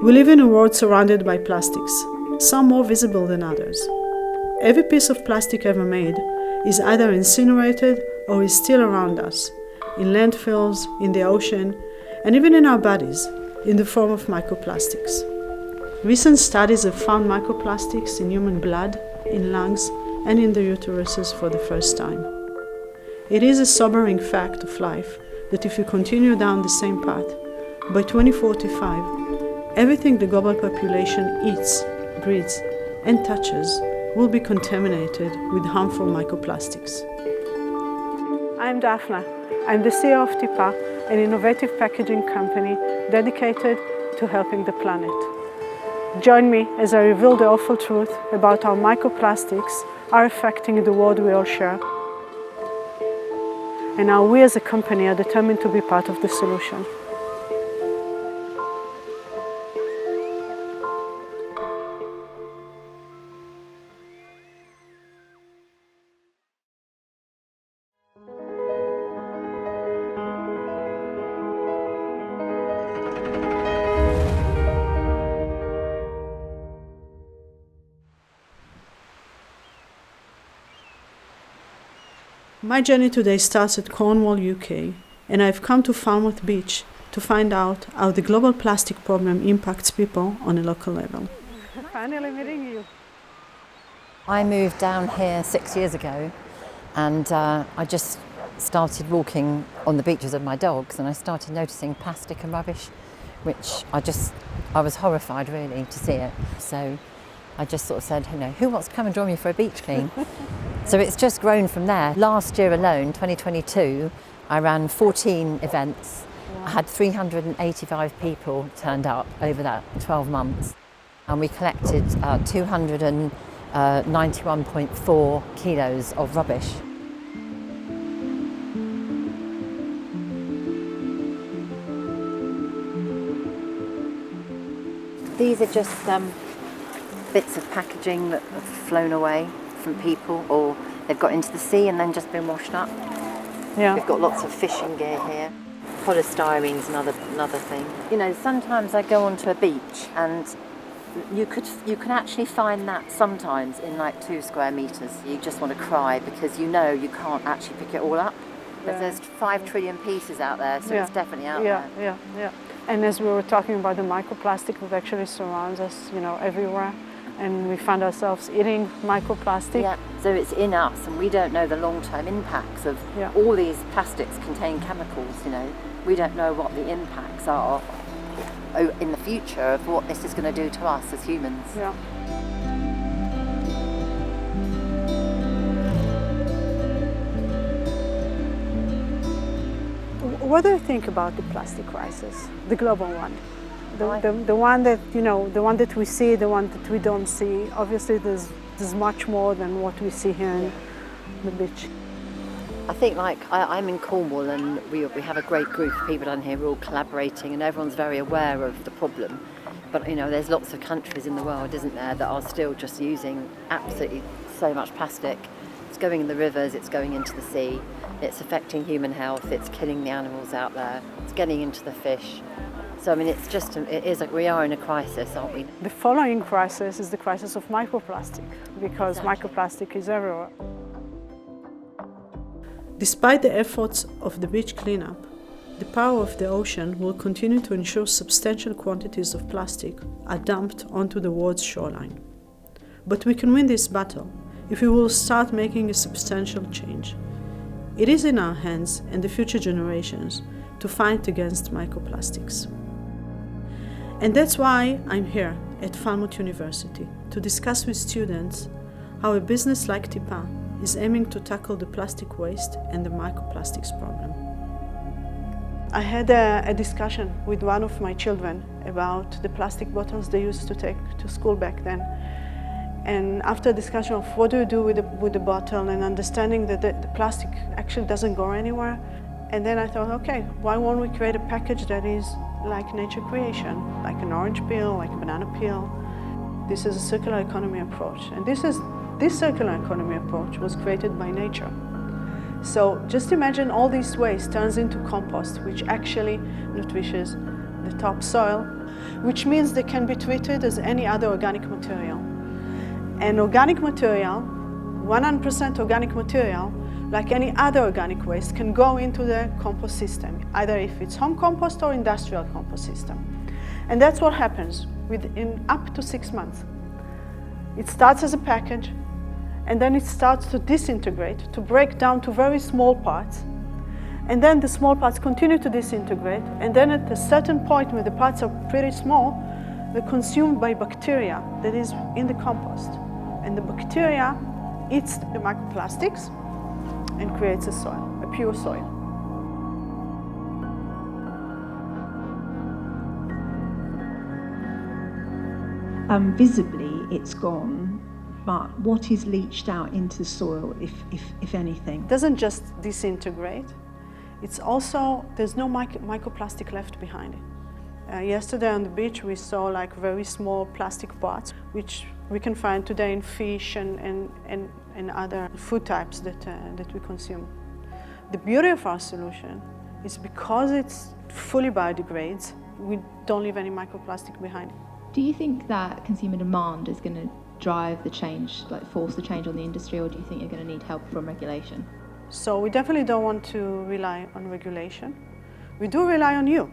We live in a world surrounded by plastics, some more visible than others. Every piece of plastic ever made is either incinerated or is still around us, in landfills, in the ocean, and even in our bodies, in the form of microplastics. Recent studies have found microplastics in human blood, in lungs, and in the uteruses for the first time. It is a sobering fact of life that if you continue down the same path, by 2045, everything the global population eats, breathes, and touches will be contaminated with harmful microplastics. I'm Daphna. I'm the CEO of tipa, an innovative packaging company dedicated to helping the planet. Join me as I reveal the awful truth about how microplastics are affecting the world we all share, and how we as a company are determined to be part of the solution. My journey today starts at Cornwall, UK, and I've come to Falmouth Beach to find out how the global plastic problem impacts people on a local level. Finally meeting you. I moved down here 6 years ago, and I just started walking on the beaches with my dogs, and I started noticing plastic and rubbish, which I was horrified really to see it. So I just sort of said, who wants to come and join me for a beach clean? So it's just grown from there. Last year alone, 2022, I ran 14 events. Wow. I had 385 people turned up over that 12 months. And we collected 291.4 kilos of rubbish. These are just bits of packaging that have flown away from people, or they've got into the sea and then just been washed up. Yeah. We've got lots of fishing gear here. Polystyrene's another thing. Sometimes I go onto a beach and you can actually find that sometimes in like 2 square meters. You just want to cry because you can't actually pick it all up. But there's 5 trillion pieces out there, so it's definitely out there. Yeah. And as we were talking about the microplastic that actually surrounds us, everywhere. And we find ourselves eating microplastic. Yeah, so it's in us, and we don't know the long-term impacts of all these plastics contain chemicals, We don't know what the impacts are in the future of what this is going to do to us as humans. Yeah. What do you think about the plastic crisis, the global one? The one that the one that we see, the one that we don't see. Obviously, there's much more than what we see here on the beach. I think, I'm in Cornwall, and we have a great group of people down here. We're all collaborating, and everyone's very aware of the problem. But there's lots of countries in the world, isn't there, that are still just using absolutely so much plastic. It's going in the rivers, it's going into the sea, it's affecting human health, it's killing the animals out there, it's getting into the fish. So we are in a crisis, aren't we? The following crisis is the crisis of microplastic, because microplastic is everywhere. Despite the efforts of the beach cleanup, the power of the ocean will continue to ensure substantial quantities of plastic are dumped onto the world's shoreline. But we can win this battle if we will start making a substantial change. It is in our hands and the future generations to fight against microplastics. And that's why I'm here at Falmouth University to discuss with students how a business like tipa is aiming to tackle the plastic waste and the microplastics problem. I had a discussion with one of my children about the plastic bottles they used to take to school back then. And after a discussion of what do you do with the bottle and understanding that the plastic actually doesn't go anywhere, and then I thought, okay, why won't we create a package that is like nature creation, like an orange peel, like a banana peel. This is a circular economy approach. And this circular economy approach was created by nature. So just imagine all this waste turns into compost, which actually nourishes the topsoil. which means they can be treated as any other organic material. And organic material, 100% organic material, like any other organic waste, can go into the compost system, either if it's home compost or industrial compost system. And that's what happens within up to 6 months. It starts as a package, and then it starts to disintegrate, to break down to very small parts. And then the small parts continue to disintegrate, and then at a certain point when the parts are pretty small, they're consumed by bacteria that is in the compost. And the bacteria eats the microplastics and creates a soil, a pure soil. Visibly it's gone, but what is leached out into the soil, if anything? It doesn't just disintegrate, it's also, there's no microplastic left behind it. Yesterday on the beach we saw like very small plastic parts, which we can find today in fish and other food types that we consume. The beauty of our solution is because it's fully biodegrades, we don't leave any microplastic behind. Do you think that consumer demand is going to drive the change, like force the change on the industry, or do you think you're going to need help from regulation? So we definitely don't want to rely on regulation. We do rely on you.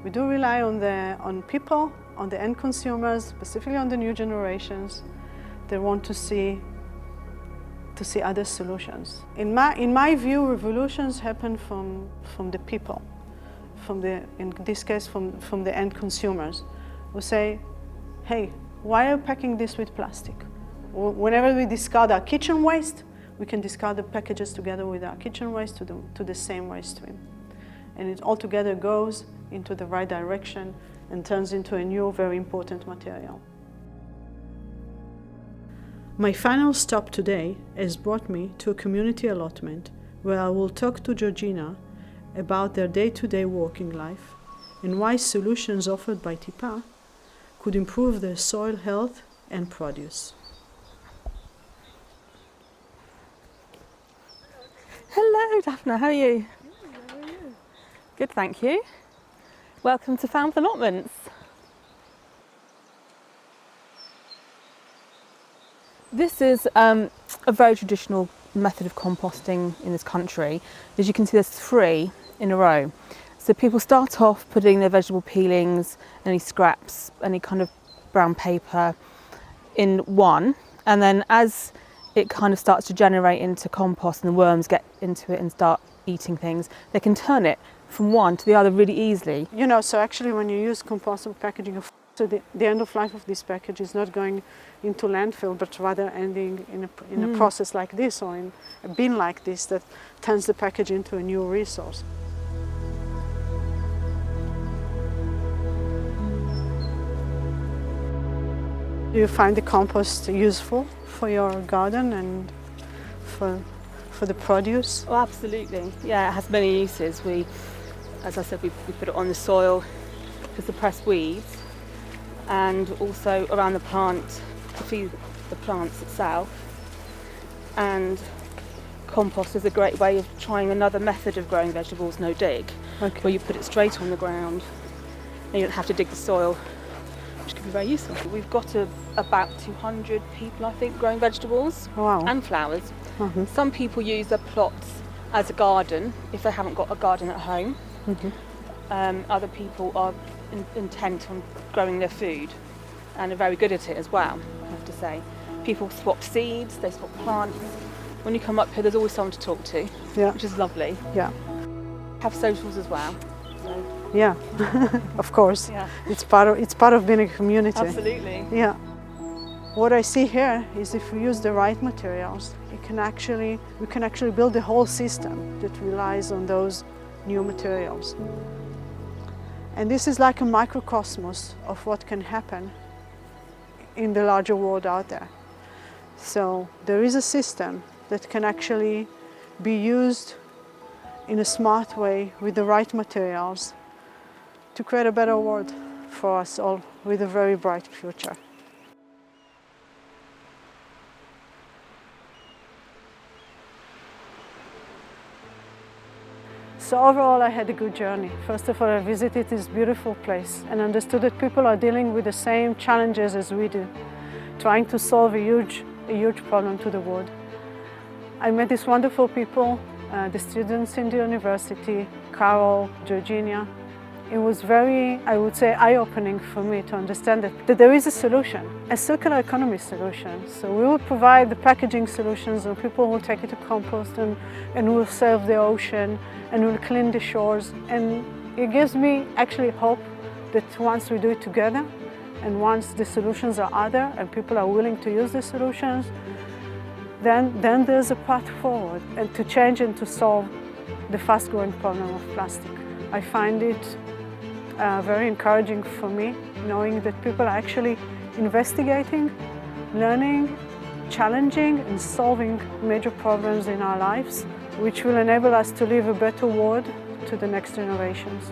We do rely on people, on the end consumers, specifically on the new generations. They want to see other solutions. In my view, revolutions happen from the people, in this case from the end consumers, who say, hey, why are you packing this with plastic? Whenever we discard our kitchen waste, we can discard the packages together with our kitchen waste to the same waste stream. And it all together goes into the right direction and turns into a new, very important material. My final stop today has brought me to a community allotment where I will talk to Georgina about their day-to-day working life and why solutions offered by tipa could improve their soil health and produce. Hello Daphne, how are you? How are you? Good, thank you. Welcome to Falmouth Allotments. This is a very traditional method of composting in this country. As you can see, there's 3 in a row. So people start off putting their vegetable peelings, any scraps, any kind of brown paper in one, and then as it kind of starts to generate into compost and the worms get into it and start eating things, they can turn it from one to the other really easily. You know, so actually when you use compostable packaging, so the end of life of this package is not going into landfill, but rather ending in a process like this, or in a bin like this that turns the package into a new resource. Do you find the compost useful for your garden and for the produce? Oh, absolutely. Yeah, it has many uses. As I said, we put it on the soil to suppress weeds, and also around the plant to feed the plants itself. And compost is a great way of trying another method of growing vegetables, no dig, where you put it straight on the ground and you don't have to dig the soil, which can be very useful. We've got about 200 people, I think, growing vegetables and flowers. Some people use their plots as a garden if they haven't got a garden at home. Other people are intent on growing their food and are very good at it as well, I have to say. People swap seeds, they swap plants. When you come up here, there's always someone to talk to, which is lovely. Yeah. Have socials as well. So. Yeah, of course. Yeah. It's part of being a community. Absolutely. Yeah. What I see here is if we use the right materials, we can actually build a whole system that relies on those new materials. And this is like a microcosmos of what can happen in the larger world out there. So there is a system that can actually be used in a smart way with the right materials to create a better world for us all with a very bright future. So overall, I had a good journey. First of all, I visited this beautiful place and understood that people are dealing with the same challenges as we do, trying to solve a huge problem to the world. I met these wonderful people, the students in the university, Carol, Georgina. It was very, I would say, eye-opening for me to understand that there is a solution, a circular economy solution. So we will provide the packaging solutions and people will take it to compost and will save the ocean and will clean the shores. And it gives me actually hope that once we do it together and once the solutions are out there and people are willing to use the solutions, then there's a path forward and to change and to solve the fast-growing problem of plastic. I find it very encouraging for me, knowing that people are actually investigating, learning, challenging and solving major problems in our lives, which will enable us to leave a better world to the next generations.